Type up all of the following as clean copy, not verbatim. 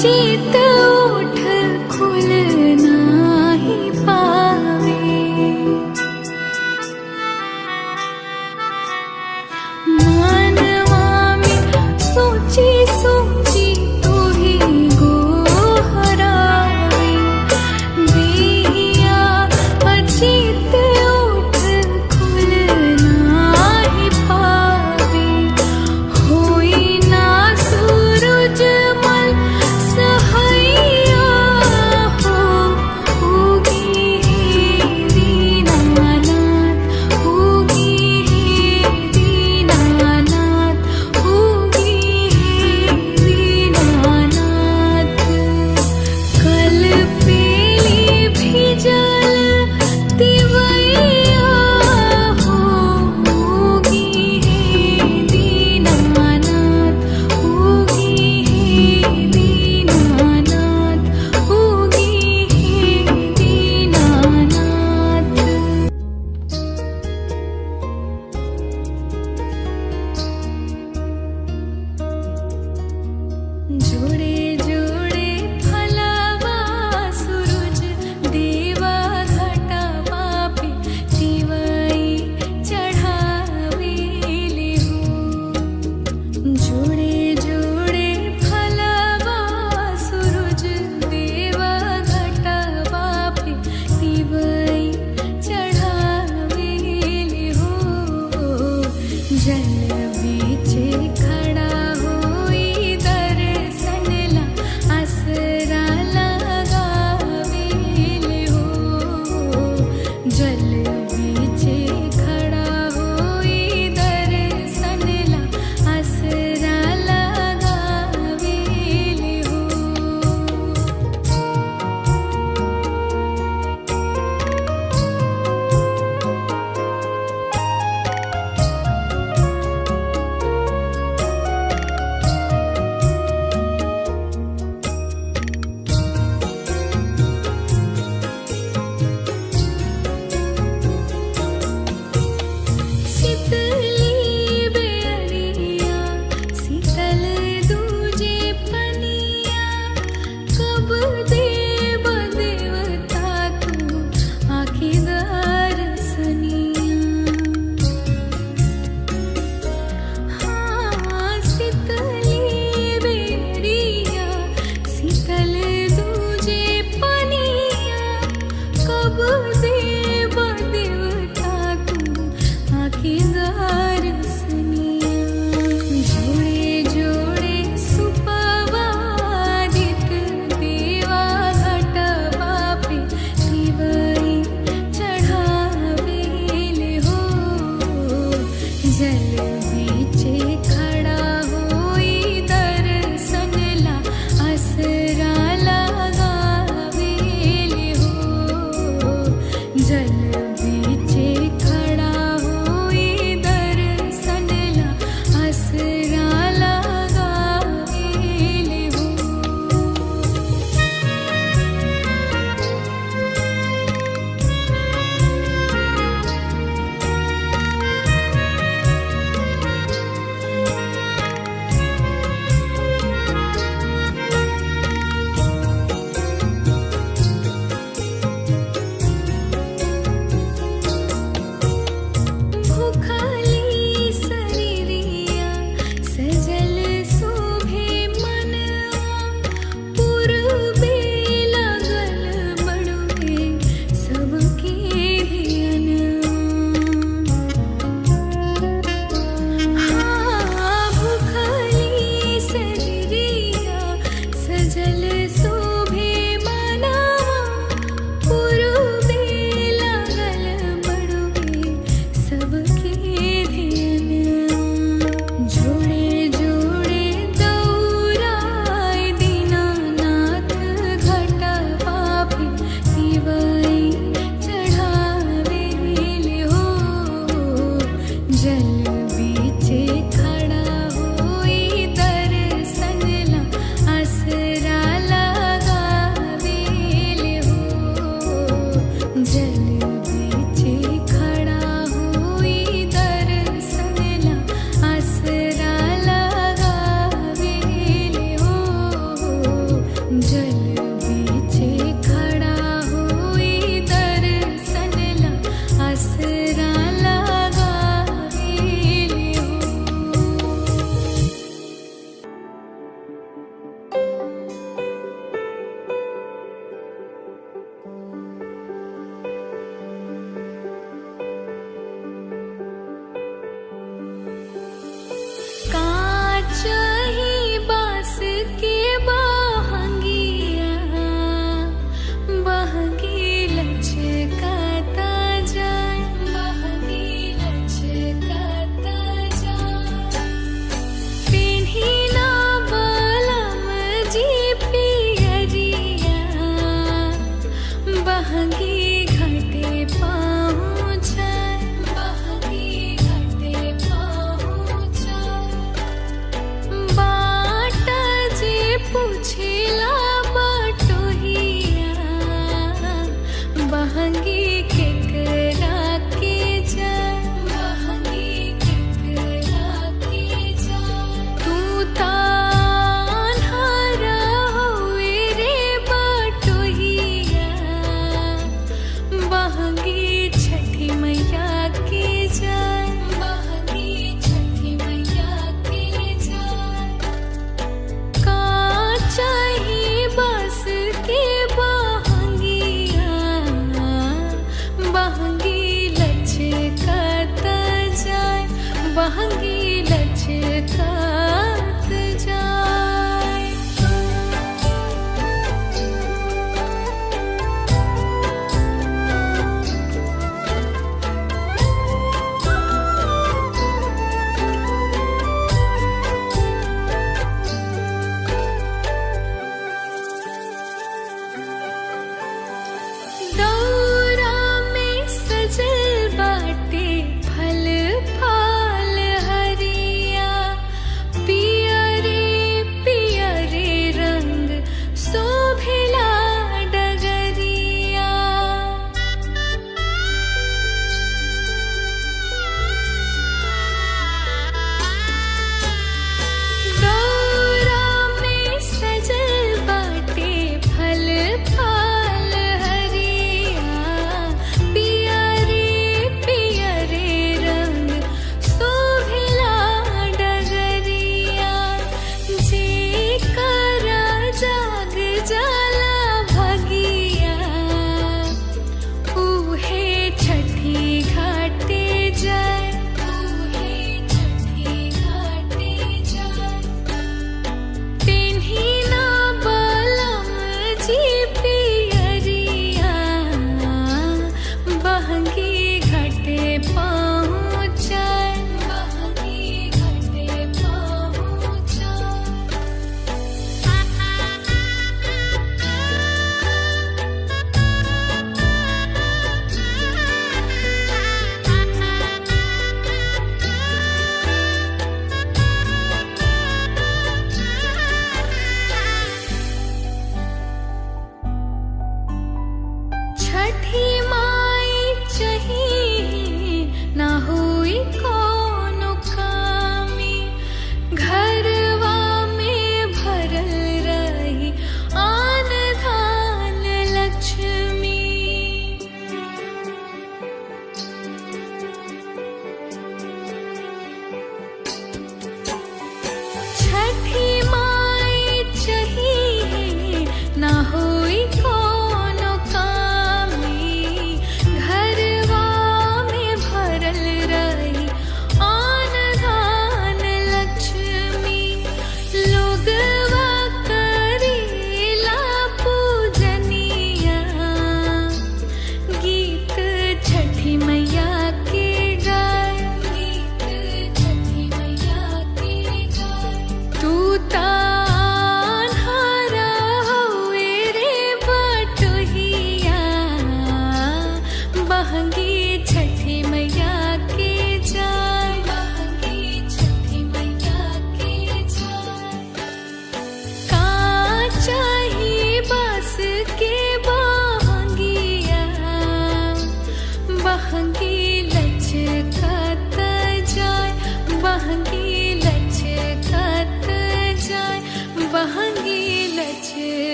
अचित उठ खुल नाही पावे। मानवा में सोची सोची तू ही गोहरावे। देहिया अचित उठ खुल नाही पावे। होई ना सूरज मल सहैया हो। उगी हे दीनानाथ, उगी हे दीनानाथ, उगी हे दीनानाथ। कल पेली भिजल तिवैया हो। उगी हे दीनानाथ, उगी हे दीनानाथ, उगी हे दीनानाथ। जोड़े जोड़े फलवा सूरज देवा घटवा पे तिवई चढ़ावेले हो। जोड़े जोड़े फलवा सूरज देवा घटवा पे तिवई चढ़ावेले हो। जल बीच खड़ा होई दर्शन ला आसरा लगावेले हो। जल बीच खड़ा होई दर्शन ला आसरा लगावेले हो।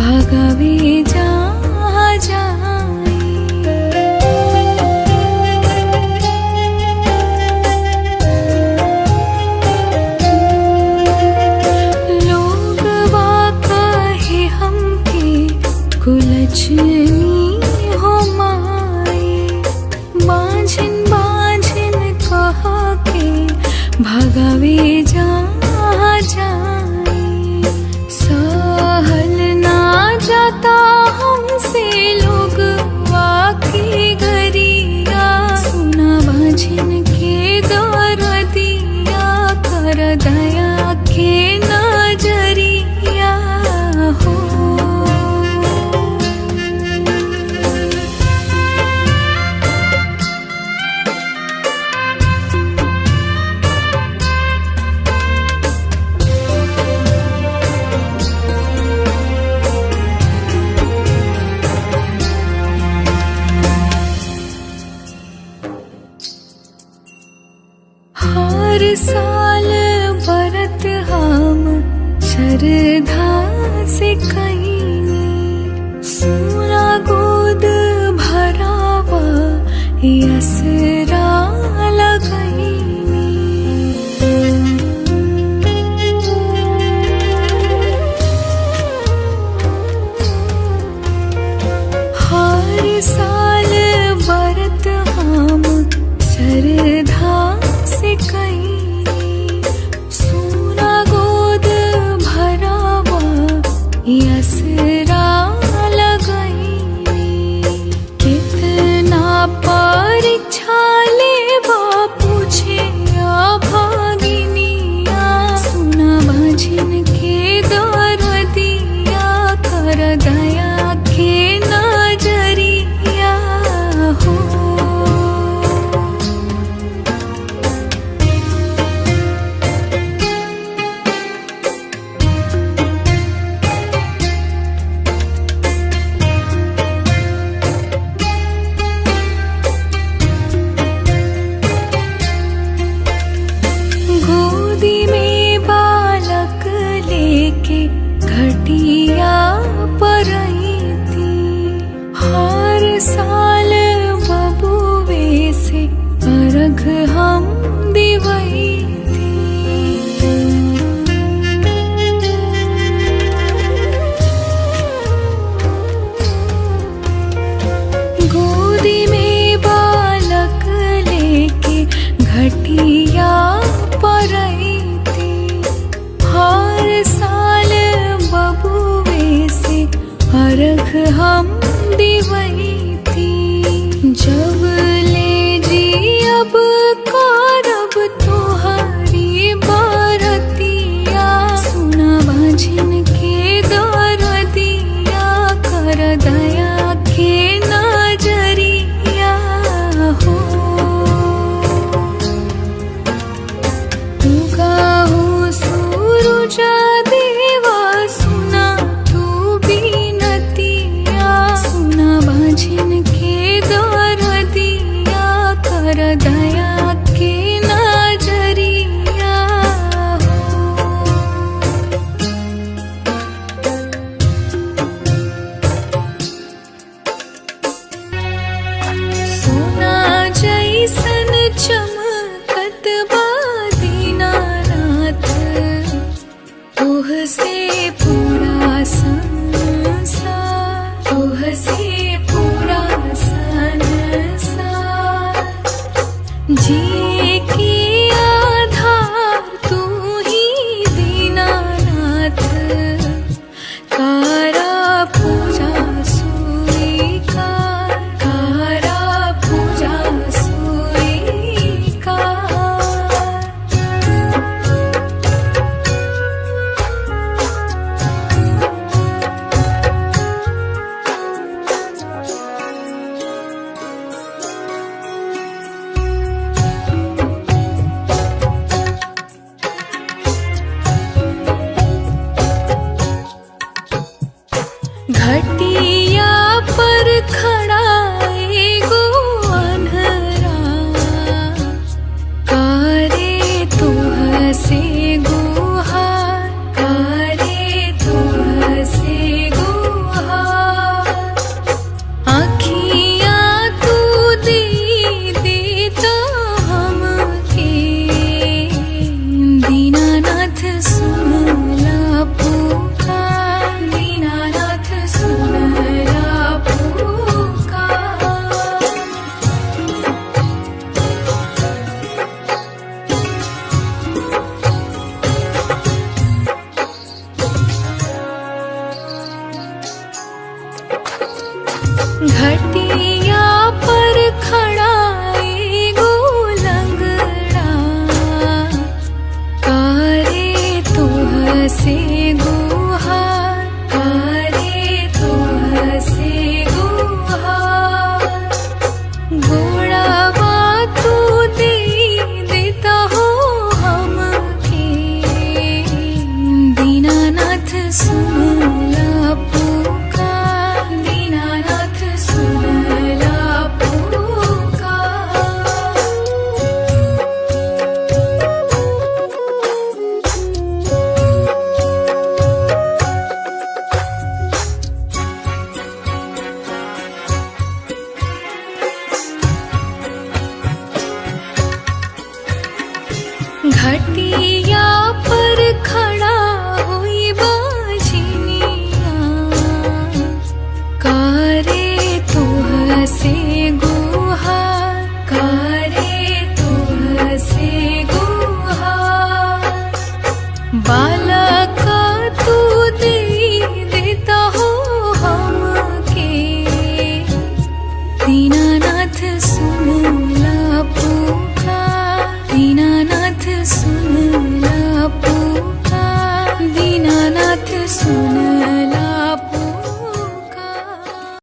भगावे जहाँ जाई। लोगवा कहे हमके कुलछनी हो माई, बांझिन बांझिन कह के भगावे जहाँ जाई। सहल ना जाता हमसे लोगवा के गरिया, सुना बांझिन के दर्दिया, कर दया के नजरिया हो। हर साल व्रत हम श्रद्धा से कईनी, सोना गोद भरावा असरा लगईनी। हर साल व्रत हम श्रद्धा से कईनी, सोना गोद भरावा असरा लगईनी। कितना परीक्षा लेवा पूछे अभागिनिया, सुना बांझिन के दर्दिया, कर दया के नजरिया हो। गोदी में बालक लेके घटिया पर आई थी, हर साल बबुए से अर्घ हम दिवई थी। गोदी में बालक लेके घटिया पर आई थी, हर साल बबुए से अर्घ हम दिवई थी। जब ले जी अब करब तोहरी बरतिया, सुना बांझिन के दर्दिया, कर दया के नजरिया हो। उगाहो सूरज देवा, सुना तू बीनतिया, सुना बांझिन के दर्दिया, कर दया के नजरिया हो। सोना जैसन चमकत बा दीनानाथ, तोह से पूरा संसार, तोह से पूरा संसार। जी के आधार तू ही दीनानाथ, कारा पूजा स्वीकार, कारा पूजा स्वीकार। घटिया पर खड़ा एगो अन्हरा, कारे तुह से गुहार, कारे तुह से गुहार। घटिया पर खड़ा एगो लंगड़ा, करे तुह से गुहार, करे तुह से गुहार। गोड़वा तू दे देता हो हमके, दीनानाथ सुनला पुकार, दीनानाथ सुनला पुकार। घटिया पर खड़ा हुई बाझिनिया, करे तुह से गुहार, करे तुह से गुहार। बालक तू दे देता हो हमके, दीनानाथ सुनला पुकार, दीनानाथ सुनला पुकार, दीनानाथ सुन